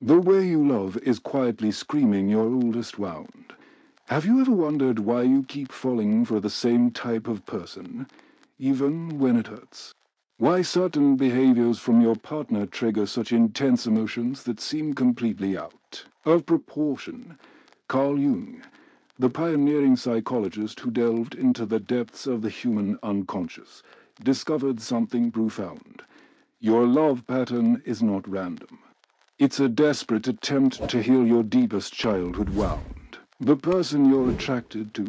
The way you love is quietly screaming your oldest wound. Have you ever wondered why you keep falling for the same type of person, even when it hurts? Why certain behaviors from your partner trigger such intense emotions that seem completely out of proportion? Carl Jung, the pioneering psychologist who delved into the depths of the human unconscious, discovered something profound. Your love pattern is not random. It's a desperate attempt to heal your deepest childhood wound. The person you're attracted to,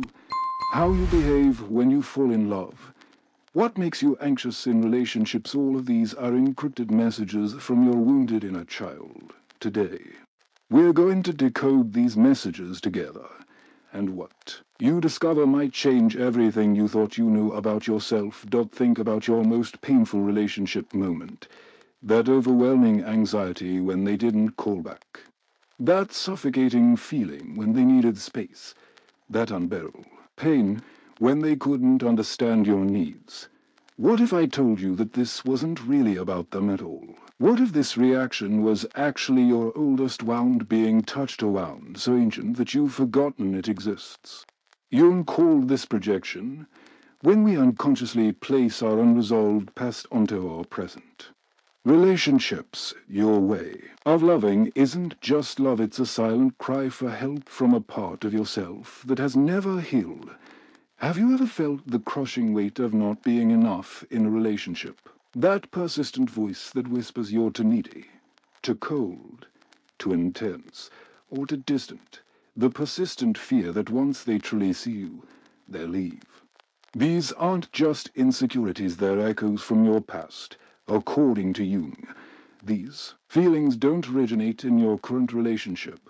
how you behave when you fall in love, what makes you anxious in relationships, all of these are encrypted messages from your wounded inner child. Today, we're going to decode these messages together, and what you discover might change everything you thought you knew about yourself. Think about your most painful relationship moment. That overwhelming anxiety when they didn't call back. That suffocating feeling when they needed space. That unbearable pain when they couldn't understand your needs. What if I told you that this wasn't really about them at all? What if this reaction was actually your oldest wound being touched, a wound so ancient that you've forgotten it exists? Jung called this projection when we unconsciously place our unresolved past onto our present. Relationships, your way of loving, isn't just love, it's a silent cry for help from a part of yourself that has never healed. Have you ever felt the crushing weight of not being enough in a relationship? That persistent voice that whispers you're too needy, too cold, too intense, or too distant. The persistent fear that once they truly see you, they'll leave. These aren't just insecurities, they're echoes from your past. According to Jung, these feelings don't originate in your current relationship.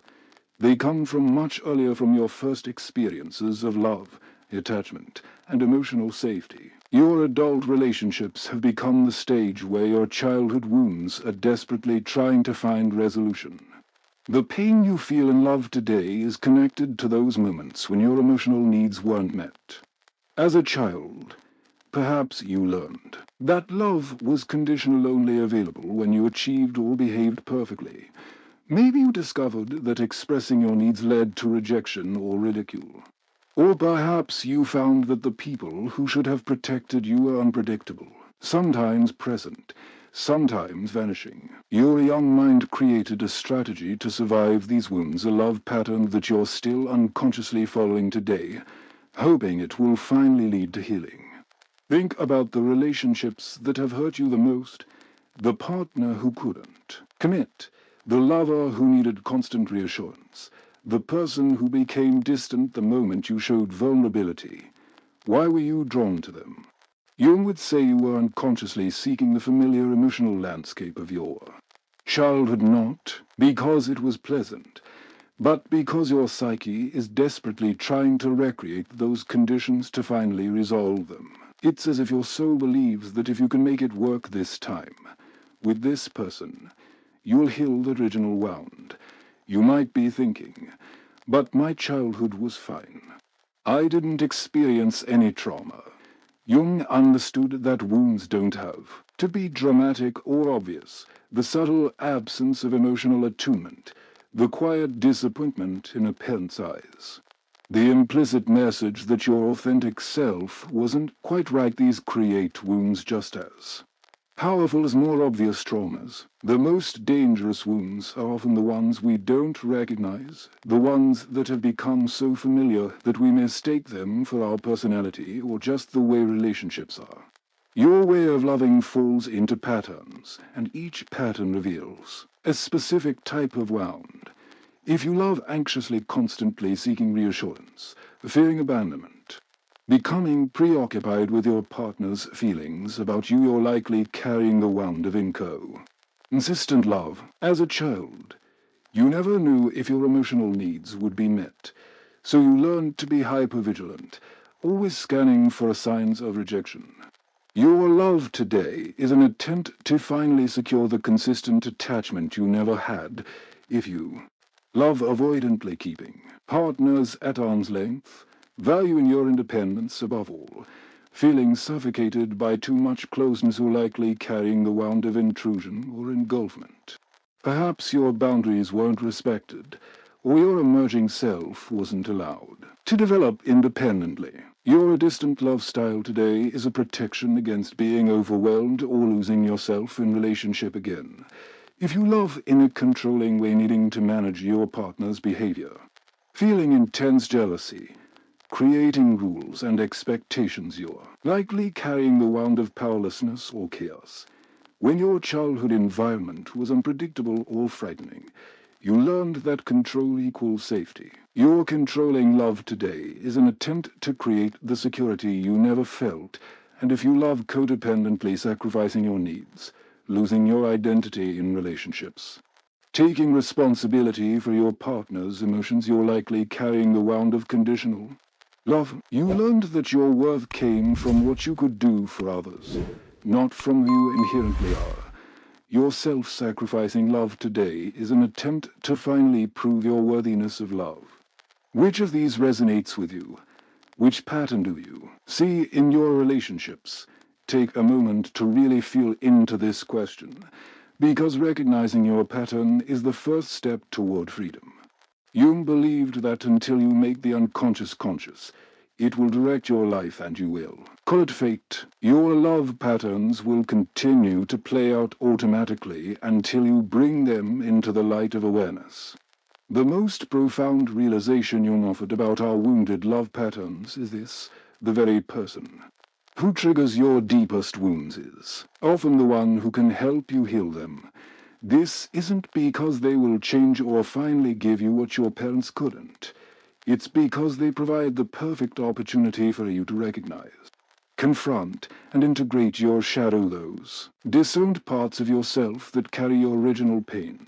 They come from much earlier, from your first experiences of love, attachment, and emotional safety. Your adult relationships have become the stage where your childhood wounds are desperately trying to find resolution. The pain you feel in love today is connected to those moments when your emotional needs weren't met. As a child, perhaps you learned that love was conditional, only available when you achieved or behaved perfectly. Maybe you discovered that expressing your needs led to rejection or ridicule. Or perhaps you found that the people who should have protected you were unpredictable, sometimes present, sometimes vanishing. Your young mind created a strategy to survive these wounds, a love pattern that you're still unconsciously following today, hoping it will finally lead to healing. Think about the relationships that have hurt you the most, the partner who couldn't commit, the lover who needed constant reassurance, the person who became distant the moment you showed vulnerability. Why were you drawn to them? Jung would say you were unconsciously seeking the familiar emotional landscape of your childhood, not because it was pleasant, but because your psyche is desperately trying to recreate those conditions to finally resolve them. It's as if your soul believes that if you can make it work this time, with this person, you'll heal the original wound. You might be thinking, but my childhood was fine. I didn't experience any trauma. Jung understood that wounds don't have to be dramatic or obvious. The subtle absence of emotional attunement, the quiet disappointment in a parent's eyes, the implicit message that your authentic self wasn't quite right, these create wounds just as powerful as more obvious traumas. The most dangerous wounds are often the ones we don't recognize, the ones that have become so familiar that we mistake them for our personality or just the way relationships are. Your way of loving falls into patterns, and each pattern reveals a specific type of wound. If you love anxiously, constantly seeking reassurance, fearing abandonment, becoming preoccupied with your partner's feelings about you, you're likely carrying the wound of inconsistent love. As a child, you never knew if your emotional needs would be met, so you learned to be hypervigilant, always scanning for signs of rejection. Your love today is an attempt to finally secure the consistent attachment you never had. If you love avoidantly, keeping partners at arm's length, valuing your independence above all, feeling suffocated by too much closeness, or likely carrying the wound of intrusion or engulfment. Perhaps your boundaries weren't respected, or your emerging self wasn't allowed to develop independently. Your distant love style today is a protection against being overwhelmed or losing yourself in relationship again. If you love in a controlling way, needing to manage your partner's behavior, feeling intense jealousy, creating rules and expectations, you're likely carrying the wound of powerlessness or chaos. When your childhood environment was unpredictable or frightening, you learned that control equals safety. Your controlling love today is an attempt to create the security you never felt, and if you love codependently, sacrificing your needs, losing your identity in relationships, taking responsibility for your partner's emotions, you're likely carrying the wound of conditional love. You learned that your worth came from what you could do for others, not from who you inherently are. Your self-sacrificing love today is an attempt to finally prove your worthiness of love. Which of these resonates with you? Which pattern do you see in your relationships? Take a moment to really feel into this question, because recognizing your pattern is the first step toward freedom. Jung believed that until you make the unconscious conscious, it will direct your life, and you will. Call it fate. Your love patterns will continue to play out automatically until you bring them into the light of awareness. The most profound realization Jung offered about our wounded love patterns is this: the very person who triggers your deepest wounds is often the one who can help you heal them. This isn't because they will change or finally give you what your parents couldn't. It's because they provide the perfect opportunity for you to recognize, confront, and integrate your shadow, those disowned parts of yourself that carry your original pain.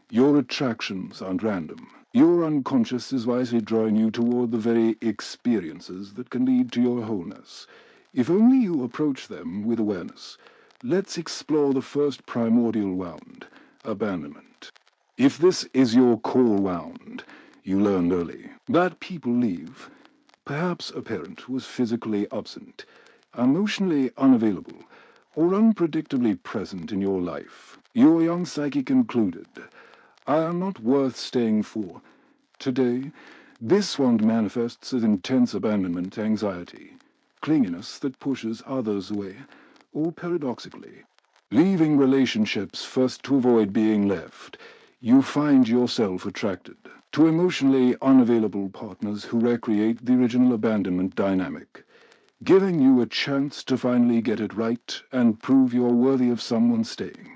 Your attractions aren't random. Your unconscious is wisely drawing you toward the very experiences that can lead to your wholeness. If only you approach them with awareness. Let's explore the first primordial wound, abandonment. If this is your core wound, you learned early that people leave. Perhaps a parent was physically absent, emotionally unavailable, or unpredictably present in your life. Your young psyche concluded, I am not worth staying for. Today, this wound manifests as intense abandonment anxiety, clinginess that pushes others away, or paradoxically, leaving relationships first to avoid being left. You find yourself attracted to emotionally unavailable partners who recreate the original abandonment dynamic, giving you a chance to finally get it right and prove you're worthy of someone staying.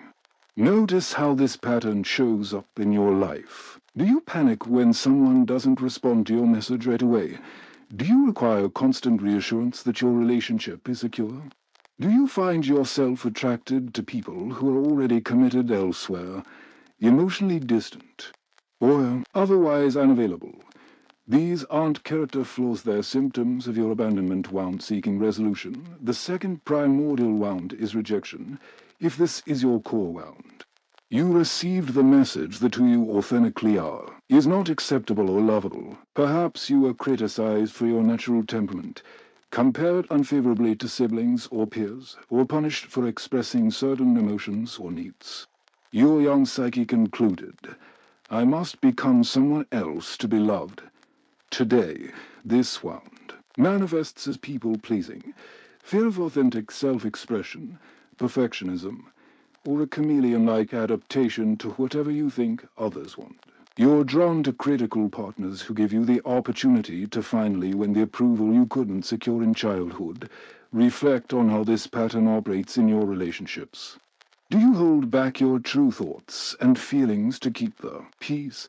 Notice how this pattern shows up in your life. Do you panic when someone doesn't respond to your message right away? Do you require constant reassurance that your relationship is secure? Do you find yourself attracted to people who are already committed elsewhere, emotionally distant, or otherwise unavailable? These aren't character flaws, they're symptoms of your abandonment wound seeking resolution. The second primordial wound is rejection. If this is your core wound, you received the message that who you authentically are is not acceptable or lovable. Perhaps you were criticized for your natural temperament, compared unfavorably to siblings or peers, or punished for expressing certain emotions or needs. Your young psyche concluded, I must become someone else to be loved. Today, this wound manifests as people-pleasing, fear of authentic self-expression, perfectionism, or a chameleon-like adaptation to whatever you think others want. You're drawn to critical partners who give you the opportunity to finally win the approval you couldn't secure in childhood. Reflect on how this pattern operates in your relationships. Do you hold back your true thoughts and feelings to keep the peace?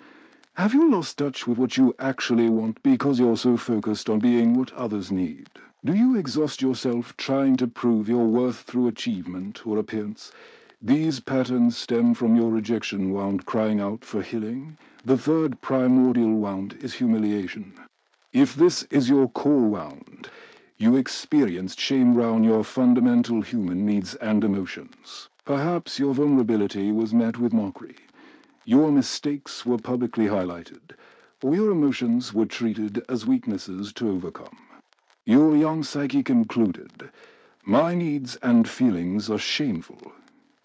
Have you lost touch with what you actually want because you're so focused on being what others need? Do you exhaust yourself trying to prove your worth through achievement or appearance? These patterns stem from your rejection wound crying out for healing. The third primordial wound is humiliation. If this is your core wound, you experienced shame around your fundamental human needs and emotions. Perhaps your vulnerability was met with mockery. Your mistakes were publicly highlighted, or your emotions were treated as weaknesses to overcome. Your young psyche concluded, my needs and feelings are shameful.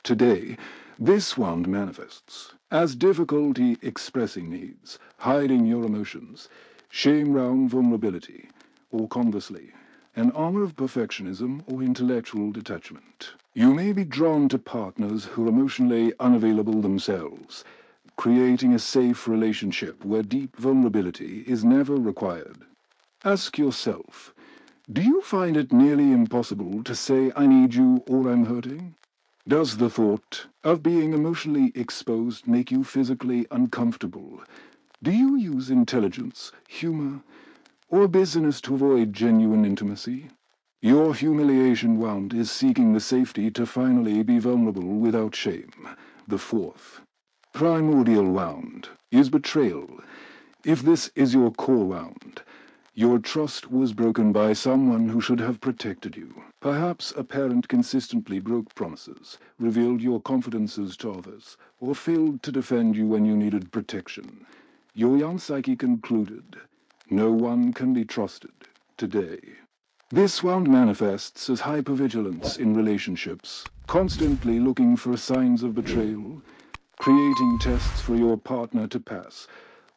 Today, this wound manifests as difficulty expressing needs, hiding your emotions, shame round vulnerability, or conversely, an armor of perfectionism or intellectual detachment. You may be drawn to partners who are emotionally unavailable themselves, creating a safe relationship where deep vulnerability is never required. Ask yourself, do you find it nearly impossible to say I need you or I'm hurting? Does the thought of being emotionally exposed make you physically uncomfortable? Do you use intelligence, humor, or business to avoid genuine intimacy? Your humiliation wound is seeking the safety to finally be vulnerable without shame. The fourth, primordial wound, is betrayal. If this is your core wound, your trust was broken by someone who should have protected you. Perhaps a parent consistently broke promises, revealed your confidences to others, or failed to defend you when you needed protection. Your young psyche concluded, no one can be trusted today. This wound manifests as hypervigilance in relationships, constantly looking for signs of betrayal, creating tests for your partner to pass,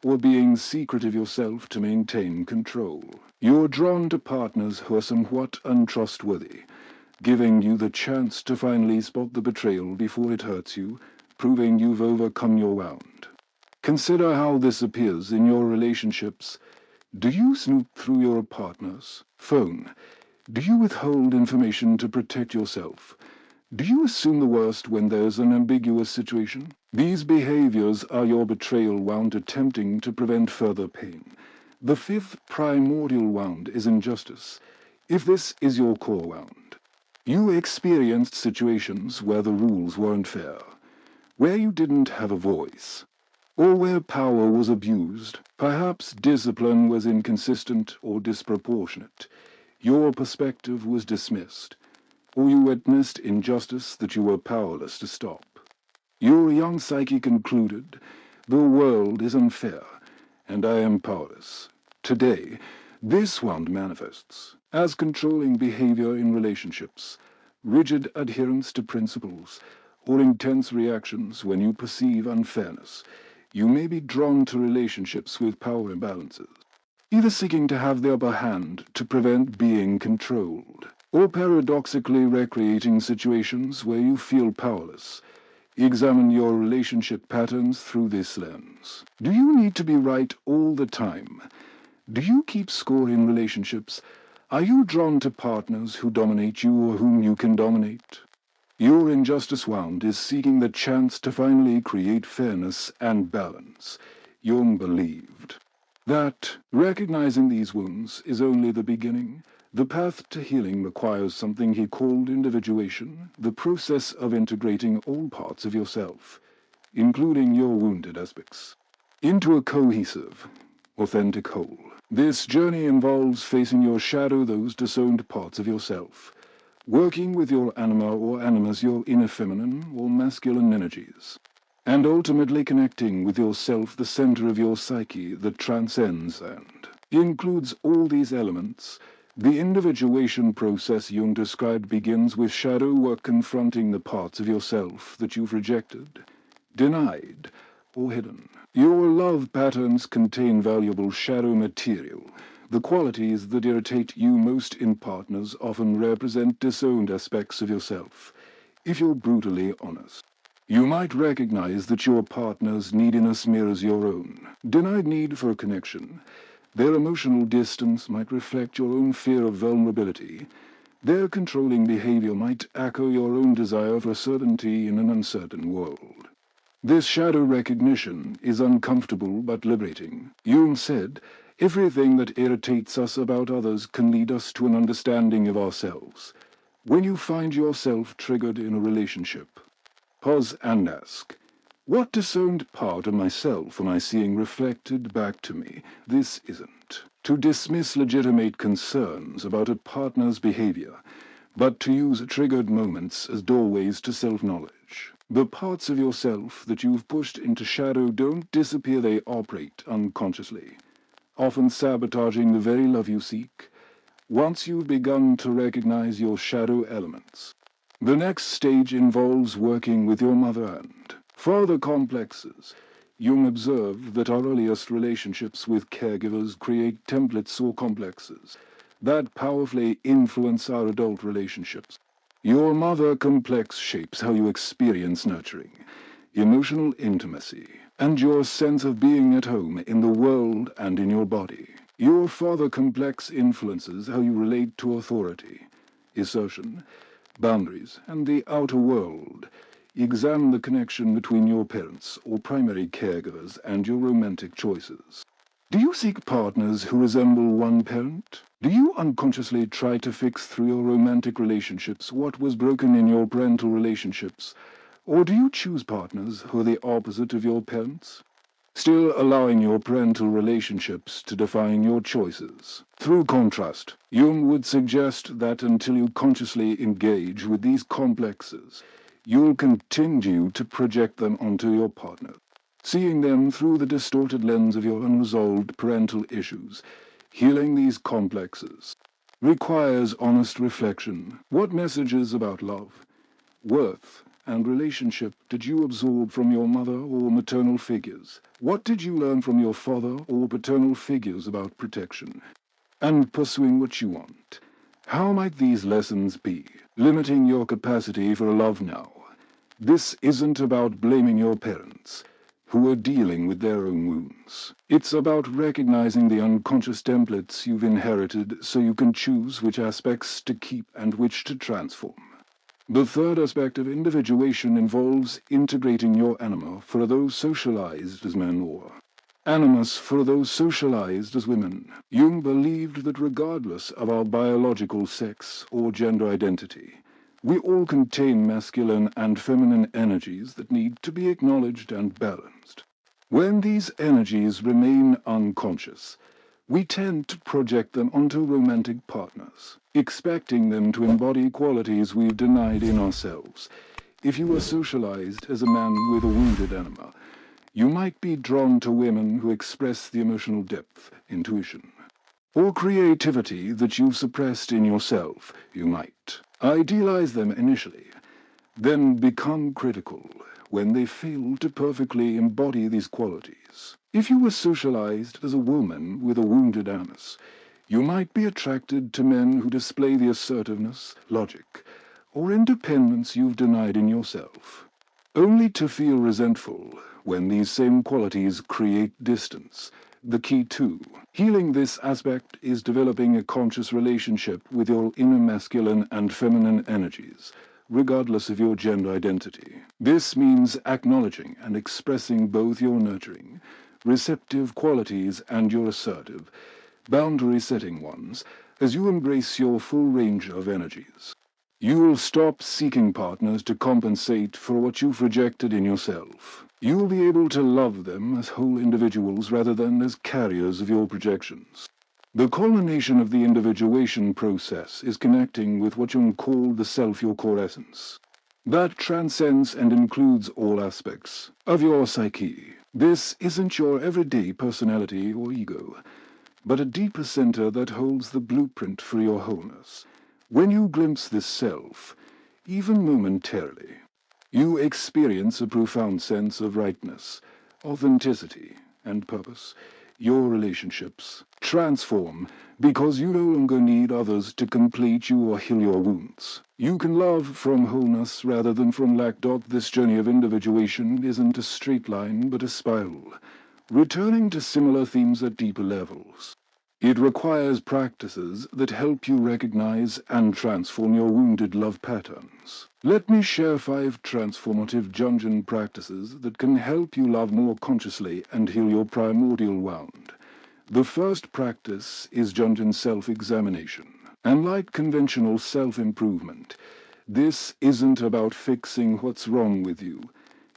or being secretive yourself to maintain control. You're drawn to partners who are somewhat untrustworthy, giving you the chance to finally spot the betrayal before it hurts you, proving you've overcome your wound. Consider how this appears in your relationships. Do you snoop through your partner's phone? Do you withhold information to protect yourself? Do you assume the worst when there's an ambiguous situation? These behaviors are your betrayal wound attempting to prevent further pain. The fifth primordial wound is injustice. If this is your core wound, you experienced situations where the rules weren't fair, where you didn't have a voice, or where power was abused. Perhaps discipline was inconsistent or disproportionate. Your perspective was dismissed, or you witnessed injustice that you were powerless to stop. Your young psyche concluded, the world is unfair, and I am powerless. Today, this wound manifests as controlling behavior in relationships, rigid adherence to principles, or intense reactions when you perceive unfairness. You may be drawn to relationships with power imbalances, either seeking to have the upper hand to prevent being controlled, or paradoxically recreating situations where you feel powerless. Examine your relationship patterns through this lens. Do you need to be right all the time? Do you keep score in relationships? Are you drawn to partners who dominate you or whom you can dominate? Your injustice wound is seeking the chance to finally create fairness and balance. Jung believed that recognizing these wounds is only the beginning. The path to healing requires something he called individuation, the process of integrating all parts of yourself, including your wounded aspects, into a cohesive, authentic whole. This journey involves facing your shadow, those disowned parts of yourself, working with your anima or animus, your inner feminine or masculine energies, and ultimately connecting with yourself, the center of your psyche that transcends and includes all these elements. The individuation process Jung described begins with shadow work, confronting the parts of yourself that you've rejected, denied, or hidden. Your love patterns contain valuable shadow material. The qualities that irritate you most in partners often represent disowned aspects of yourself. If you're brutally honest, you might recognize that your partner's neediness mirrors your own. Denied need for a connection. Their emotional distance might reflect your own fear of vulnerability. Their controlling behavior might echo your own desire for certainty in an uncertain world. This shadow recognition is uncomfortable but liberating. Jung said, everything that irritates us about others can lead us to an understanding of ourselves. When you find yourself triggered in a relationship, pause and ask, what disowned part of myself am I seeing reflected back to me? This isn't to dismiss legitimate concerns about a partner's behavior, but to use triggered moments as doorways to self-knowledge. The parts of yourself that you've pushed into shadow don't disappear, they operate unconsciously, often sabotaging the very love you seek. Once you've begun to recognize your shadow elements, the next stage involves working with your mother and Father complexes. Jung observed that our earliest relationships with caregivers create templates or complexes that powerfully influence our adult relationships. Your mother complex shapes how you experience nurturing, emotional intimacy, and your sense of being at home in the world and in your body. Your father complex influences how you relate to authority, assertion, boundaries, and the outer world. Examine the connection between your parents or primary caregivers and your romantic choices. Do you seek partners who resemble one parent? Do you unconsciously try to fix through your romantic relationships what was broken in your parental relationships? Or do you choose partners who are the opposite of your parents? Still allowing your parental relationships to define your choices. Through contrast, Jung would suggest that until you consciously engage with these complexes, you'll continue to project them onto your partner, seeing them through the distorted lens of your unresolved parental issues. Healing these complexes requires honest reflection. What messages about love, worth, and relationship did you absorb from your mother or maternal figures? What did you learn from your father or paternal figures about protection and pursuing what you want? How might these lessons be limiting your capacity for love now? This isn't about blaming your parents, who are dealing with their own wounds. It's about recognizing the unconscious templates you've inherited so you can choose which aspects to keep and which to transform. The third aspect of individuation involves integrating your anima for those socialized as men or animus for those socialized as women. Jung believed that regardless of our biological sex or gender identity, we all contain masculine and feminine energies that need to be acknowledged and balanced. When these energies remain unconscious, we tend to project them onto romantic partners, expecting them to embody qualities we've denied in ourselves. If you were socialized as a man with a wounded anima, you might be drawn to women who express the emotional depth, intuition, or creativity that you've suppressed in yourself. You might idealize them initially, then become critical when they fail to perfectly embody these qualities. If you were socialized as a woman with a wounded animus, you might be attracted to men who display the assertiveness, logic, or independence you've denied in yourself, only to feel resentful when these same qualities create distance. The key to healing this aspect is developing a conscious relationship with your inner masculine and feminine energies, regardless of your gender identity. This means acknowledging and expressing both your nurturing, receptive qualities and your assertive, boundary-setting ones as you embrace your full range of energies. You'll stop seeking partners to compensate for what you've rejected in yourself. You'll be able to love them as whole individuals rather than as carriers of your projections. The culmination of the individuation process is connecting with what Jung called the self, your core essence. That transcends and includes all aspects of your psyche. This isn't your everyday personality or ego, but a deeper center that holds the blueprint for your wholeness. When you glimpse this self, even momentarily, you experience a profound sense of rightness, authenticity, and purpose. Your relationships transform because you no longer need others to complete you or heal your wounds. You can love from wholeness rather than from lack. This journey of individuation isn't a straight line but a spiral, returning to similar themes at deeper levels. It requires practices that help you recognize and transform your wounded love patterns. Let me share 5 transformative Jungian practices that can help you love more consciously and heal your primordial wound. The first practice is Jungian self-examination. Unlike conventional self-improvement, this isn't about fixing what's wrong with you.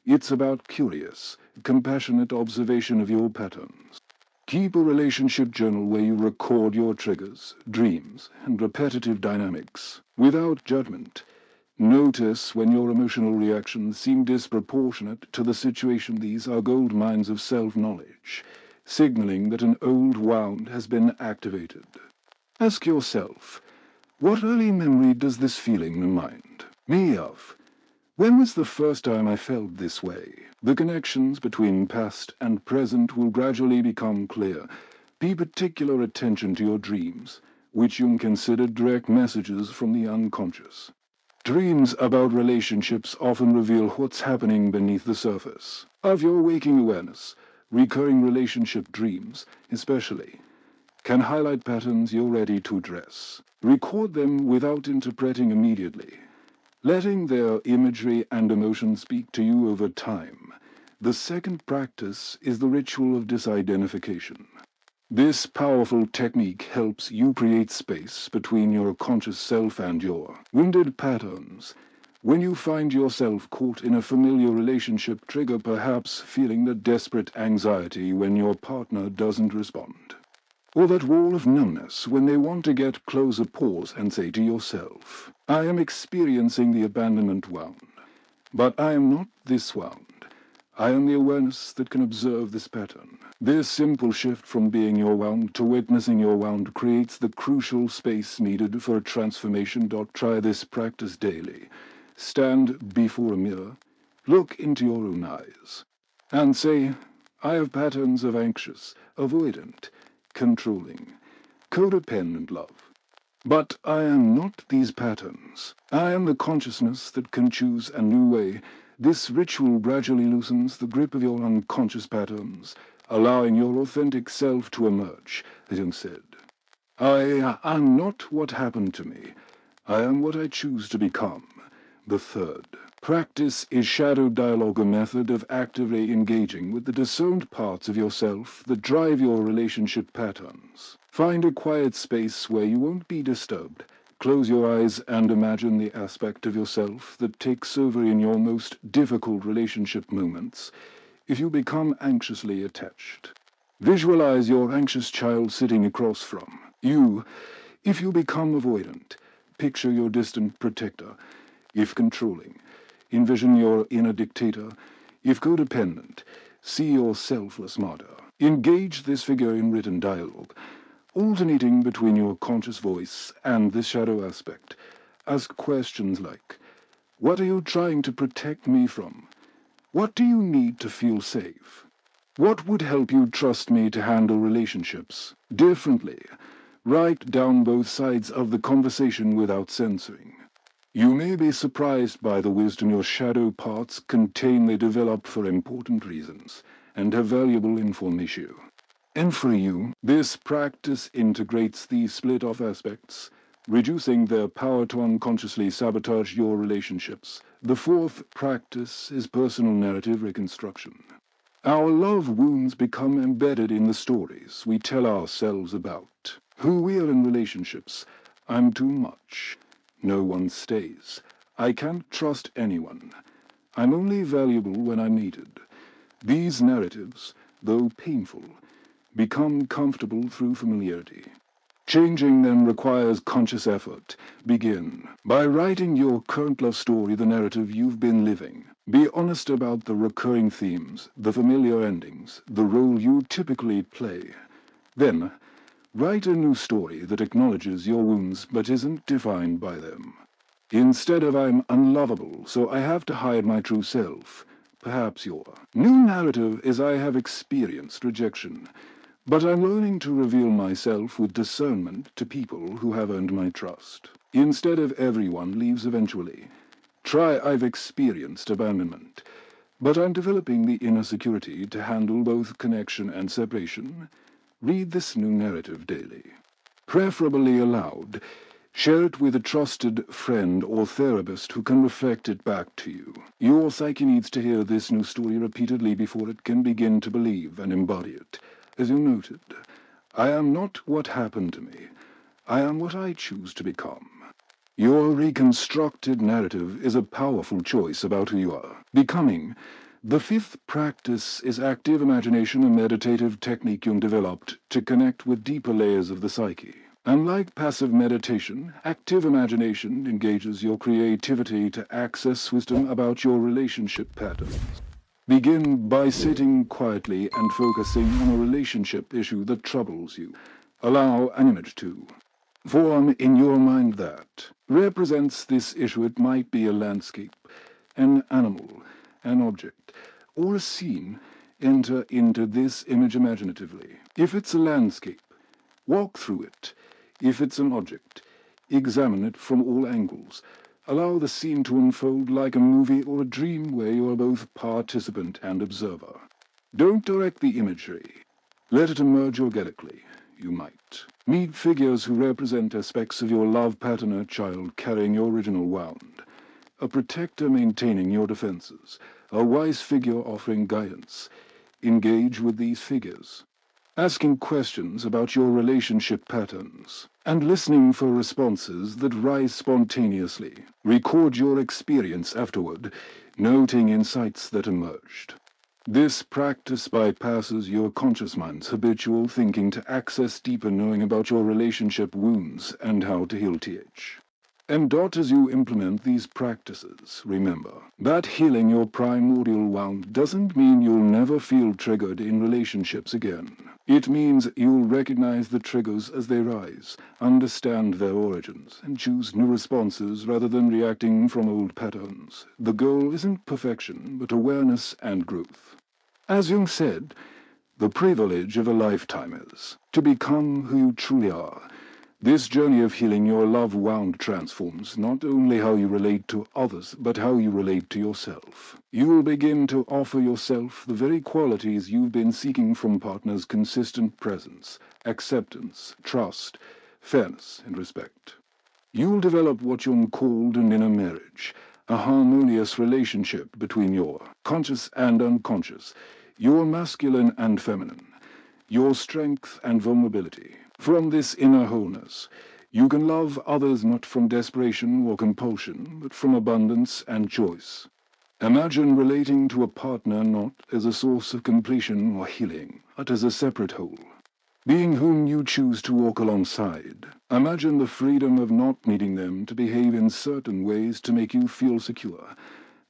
It's about curious, compassionate observation of your patterns. Keep a relationship journal where you record your triggers, dreams, and repetitive dynamics without judgment. Notice when your emotional reactions seem disproportionate to the situation. These are gold mines of self-knowledge, signaling that an old wound has been activated. Ask yourself, what early memory does this feeling remind me of? When was the first time I felt this way? The connections between past and present will gradually become clear. Pay particular attention to your dreams, which Jung considered direct messages from the unconscious. Dreams about relationships often reveal what's happening beneath the surface of your waking awareness. Recurring relationship dreams, especially, can highlight patterns you're ready to address. Record them without interpreting immediately, letting their imagery and emotion speak to you over time. The second practice is the ritual of disidentification. This powerful technique helps you create space between your conscious self and your wounded patterns. When you find yourself caught in a familiar relationship, trigger perhaps feeling the desperate anxiety when your partner doesn't respond, or that wall of numbness when they want to get closer, pause and say to yourself, I am experiencing the abandonment wound, but I am not this wound. I am the awareness that can observe this pattern. This simple shift from being your wound to witnessing your wound creates the crucial space needed for a transformation. Try this practice daily. Stand before a mirror, look into your own eyes, and say, I have patterns of anxious, avoidant, controlling, codependent love. But I am not these patterns. I am the consciousness that can choose a new way. This ritual gradually loosens the grip of your unconscious patterns, allowing your authentic self to emerge, as Jung said. I am not what happened to me. I am what I choose to become. The third practice is shadow dialogue, a method of actively engaging with the discerned parts of yourself that drive your relationship patterns. Find a quiet space where you won't be disturbed. Close your eyes and imagine the aspect of yourself that takes over in your most difficult relationship moments. If you become anxiously attached, visualize your anxious child sitting across from you. If you become avoidant, picture your distant protector. If controlling, envision your inner dictator. If codependent, see your selfless martyr. Engage this figure in written dialogue, alternating between your conscious voice and this shadow aspect. Ask questions like, what are you trying to protect me from? What do you need to feel safe? What would help you trust me to handle relationships differently? Write down both sides of the conversation without censoring. You may be surprised by the wisdom your shadow parts contain. They develop for important reasons and have valuable information. And for you, this practice integrates these split-off aspects, reducing their power to unconsciously sabotage your relationships. The fourth practice is personal narrative reconstruction. Our love wounds become embedded in the stories we tell ourselves about who we are in relationships. I'm too much. No one stays. I can't trust anyone. I'm only valuable when I'm needed. These narratives, though painful, become comfortable through familiarity. Changing them requires conscious effort. Begin by writing your current love story, the narrative you've been living. Be honest about the recurring themes, the familiar endings, the role you typically play. Then, write a new story that acknowledges your wounds but isn't defined by them. Instead of I'm unlovable, so I have to hide my true self, perhaps your new narrative is I have experienced rejection, but I'm learning to reveal myself with discernment to people who have earned my trust. Instead of everyone leaves eventually, try I've experienced abandonment, but I'm developing the inner security to handle both connection and separation. Read this new narrative daily, preferably aloud. Share it with a trusted friend or therapist who can reflect it back to you. Your psyche needs to hear this new story repeatedly before it can begin to believe and embody it. As you noted, I am not what happened to me. I am what I choose to become. Your reconstructed narrative is a powerful choice about who you are becoming. The fifth practice is active imagination, a meditative technique Jung developed to connect with deeper layers of the psyche. Unlike passive meditation, active imagination engages your creativity to access wisdom about your relationship patterns. Begin by sitting quietly and focusing on a relationship issue that troubles you. Allow an image to form in your mind that represents this issue. It might be a landscape, an animal, an object, or a scene, enter into this image imaginatively. If it's a landscape, walk through it. If it's an object, examine it from all angles. Allow the scene to unfold like a movie or a dream where you are both participant and observer. Don't direct the imagery. Let it emerge organically. You might meet figures who represent aspects of your love partner child carrying your original wound. A protector maintaining your defenses. A wise figure offering guidance. Engage with these figures, asking questions about your relationship patterns, and listening for responses that rise spontaneously. Record your experience afterward, noting insights that emerged. This practice bypasses your conscious mind's habitual thinking to access deeper knowing about your relationship wounds and how to heal TH. And as you implement these practices, remember that healing your primordial wound doesn't mean you'll never feel triggered in relationships again. It means you'll recognize the triggers as they rise, understand their origins, and choose new responses rather than reacting from old patterns. The goal isn't perfection, but awareness and growth. As Jung said, the privilege of a lifetime is to become who you truly are. This journey of healing your love wound transforms not only how you relate to others, but how you relate to yourself. You will begin to offer yourself the very qualities you've been seeking from partners: consistent presence, acceptance, trust, fairness, and respect. You will develop what Jung called an inner marriage, a harmonious relationship between your conscious and unconscious, your masculine and feminine, your strength and vulnerability. From this inner wholeness, you can love others not from desperation or compulsion, but from abundance and choice. Imagine relating to a partner not as a source of completion or healing, but as a separate whole, being whom you choose to walk alongside. Imagine the freedom of not needing them to behave in certain ways to make you feel secure.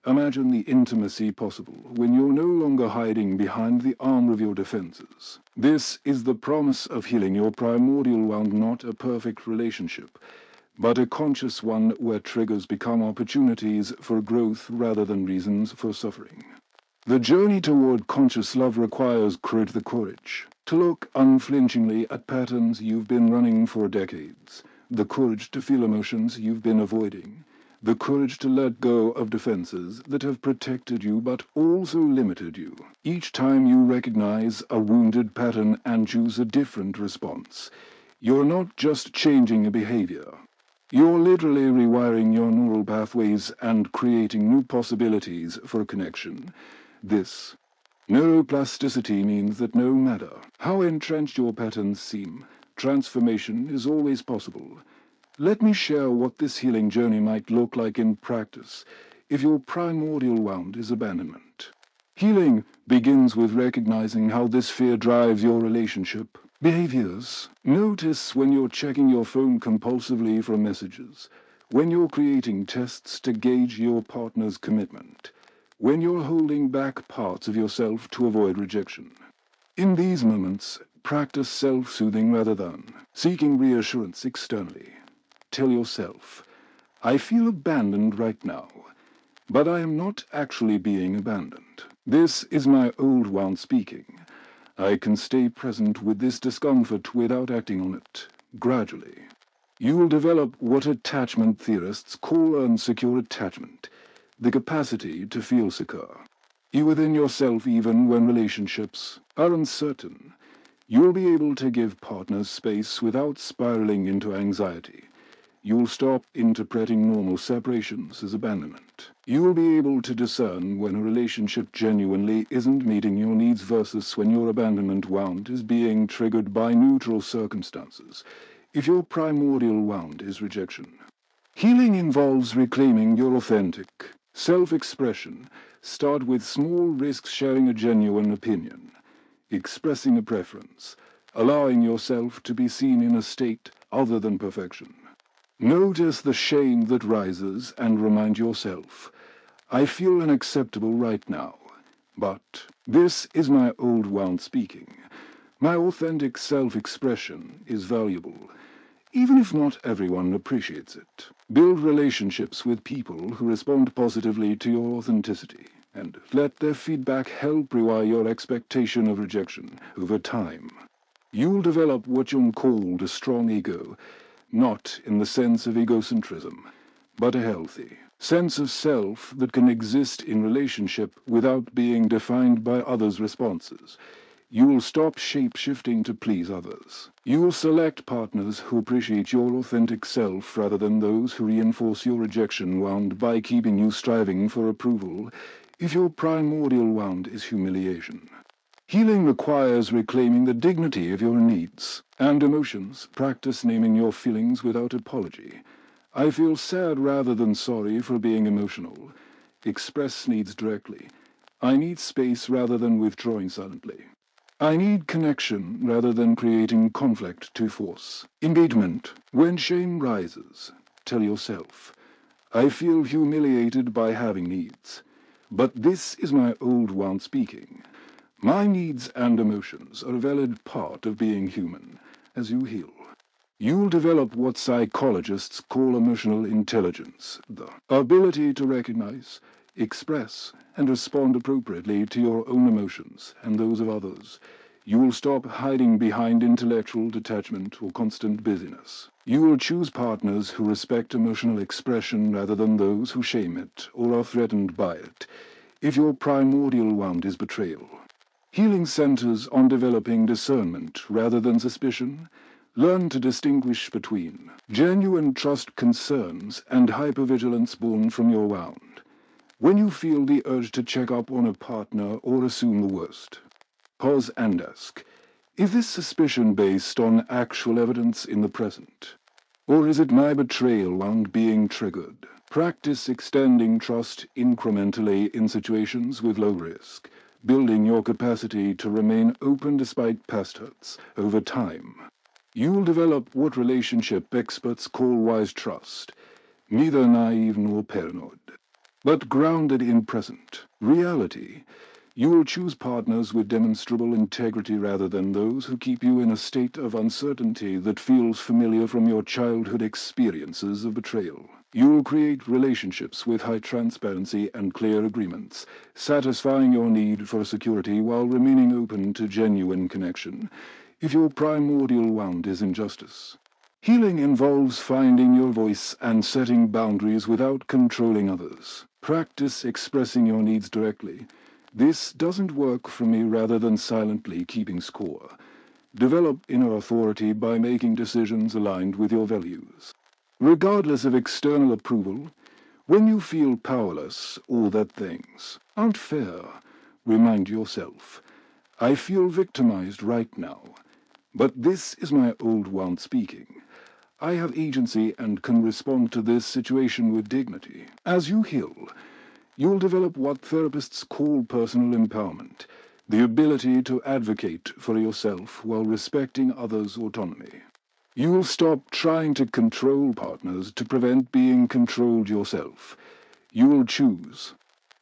Imagine the intimacy possible when you're no longer hiding behind the armor of your defenses. This is the promise of healing your primordial wound, not a perfect relationship, but a conscious one where triggers become opportunities for growth rather than reasons for suffering. The journey toward conscious love requires the courage to look unflinchingly at patterns you've been running for decades, the courage to feel emotions you've been avoiding, the courage to let go of defenses that have protected you but also limited you. Each time you recognize a wounded pattern and choose a different response, you're not just changing a behavior. You're literally rewiring your neural pathways and creating new possibilities for connection. This neuroplasticity means that no matter how entrenched your patterns seem, transformation is always possible. Let me share what this healing journey might look like in practice if your primordial wound is abandonment. Healing begins with recognizing how this fear drives your relationship behaviors. Notice when you're checking your phone compulsively for messages, when you're creating tests to gauge your partner's commitment, when you're holding back parts of yourself to avoid rejection. In these moments, practice self-soothing rather than seeking reassurance externally. Tell yourself, I feel abandoned right now, but I am not actually being abandoned. This is my old wound speaking. I can stay present with this discomfort without acting on it, gradually. You will develop what attachment theorists call unsecure attachment, the capacity to feel secure. You within yourself even when relationships are uncertain. You'll be able to give partners space without spiraling into anxiety. You'll stop interpreting normal separations as abandonment. You'll be able to discern when a relationship genuinely isn't meeting your needs versus when your abandonment wound is being triggered by neutral circumstances, if your primordial wound is rejection. Healing involves reclaiming your authentic self-expression. Start with small risks, sharing a genuine opinion, expressing a preference, allowing yourself to be seen in a state other than perfection. Notice the shame that rises and remind yourself, I feel unacceptable right now, but this is my old wound speaking. My authentic self-expression is valuable, even if not everyone appreciates it. Build relationships with people who respond positively to your authenticity, and let their feedback help rewire your expectation of rejection over time. You'll develop what Jung called a strong ego, not in the sense of egocentrism, but a healthy sense of self that can exist in relationship without being defined by others' responses. You'll stop shape-shifting to please others. You'll select partners who appreciate your authentic self rather than those who reinforce your rejection wound by keeping you striving for approval if your primordial wound is humiliation. Healing requires reclaiming the dignity of your needs and emotions. Practice naming your feelings without apology. I feel sad rather than sorry for being emotional. Express needs directly. I need space rather than withdrawing silently. I need connection rather than creating conflict to force. Engagement. When shame rises, tell yourself, I feel humiliated by having needs. But this is my old one speaking. My needs and emotions are a valid part of being human. As you heal, you'll develop what psychologists call emotional intelligence, the ability to recognize, express, and respond appropriately to your own emotions and those of others. You will stop hiding behind intellectual detachment or constant busyness. You will choose partners who respect emotional expression rather than those who shame it or are threatened by it, if your primordial wound is betrayal. Healing centers on developing discernment rather than suspicion. Learn to distinguish between genuine trust concerns and hypervigilance born from your wound. When you feel the urge to check up on a partner or assume the worst, pause and ask, is this suspicion based on actual evidence in the present? Or is it my betrayal wound being triggered? Practice extending trust incrementally in situations with low risk, building your capacity to remain open despite past hurts over time. You'll develop what relationship experts call wise trust, neither naive nor paranoid, but grounded in present reality. You will choose partners with demonstrable integrity rather than those who keep you in a state of uncertainty that feels familiar from your childhood experiences of betrayal. You will create relationships with high transparency and clear agreements, satisfying your need for security while remaining open to genuine connection, if your primordial wound is injustice. Healing involves finding your voice and setting boundaries without controlling others. Practice expressing your needs directly. This doesn't work for me rather than silently keeping score. Develop inner authority by making decisions aligned with your values. Regardless of external approval, when you feel powerless or that things aren't fair, remind yourself, I feel victimized right now, but this is my old one speaking. I have agency and can respond to this situation with dignity. As you heal, you'll develop what therapists call personal empowerment, the ability to advocate for yourself while respecting others' autonomy. You'll stop trying to control partners to prevent being controlled yourself. You'll choose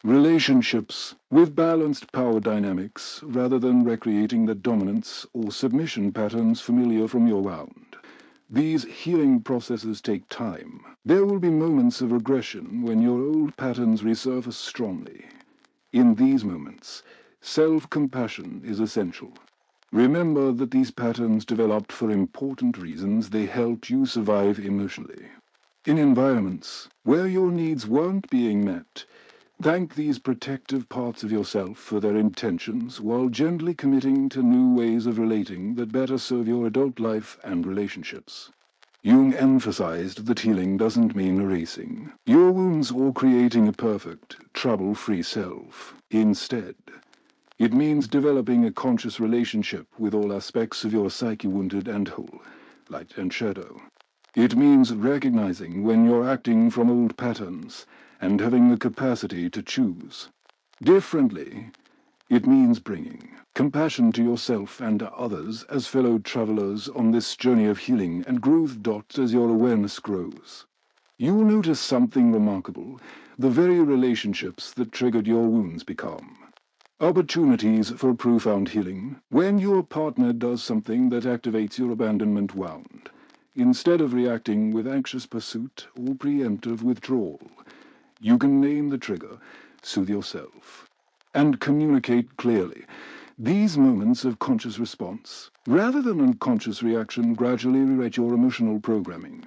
relationships with balanced power dynamics rather than recreating the dominance or submission patterns familiar from your wound. These healing processes take time. There will be moments of regression when your old patterns resurface strongly. In these moments, self-compassion is essential. Remember that these patterns developed for important reasons. They helped you survive emotionally. In environments where your needs weren't being met, thank these protective parts of yourself for their intentions while gently committing to new ways of relating that better serve your adult life and relationships. Jung emphasized that healing doesn't mean erasing your wounds or creating a perfect, trouble-free self. Instead, it means developing a conscious relationship with all aspects of your psyche, wounded and whole, light and shadow. It means recognizing when you're acting from old patterns and having the capacity to choose differently. It means bringing compassion to yourself and others as fellow travelers on this journey of healing and growth. As your awareness grows, you'll notice something remarkable. The very relationships that triggered your wounds become opportunities for profound healing. When your partner does something that activates your abandonment wound, instead of reacting with anxious pursuit or preemptive withdrawal. You can name the trigger, soothe yourself, and communicate clearly. These moments of conscious response, rather than unconscious reaction, gradually rewrite your emotional programming.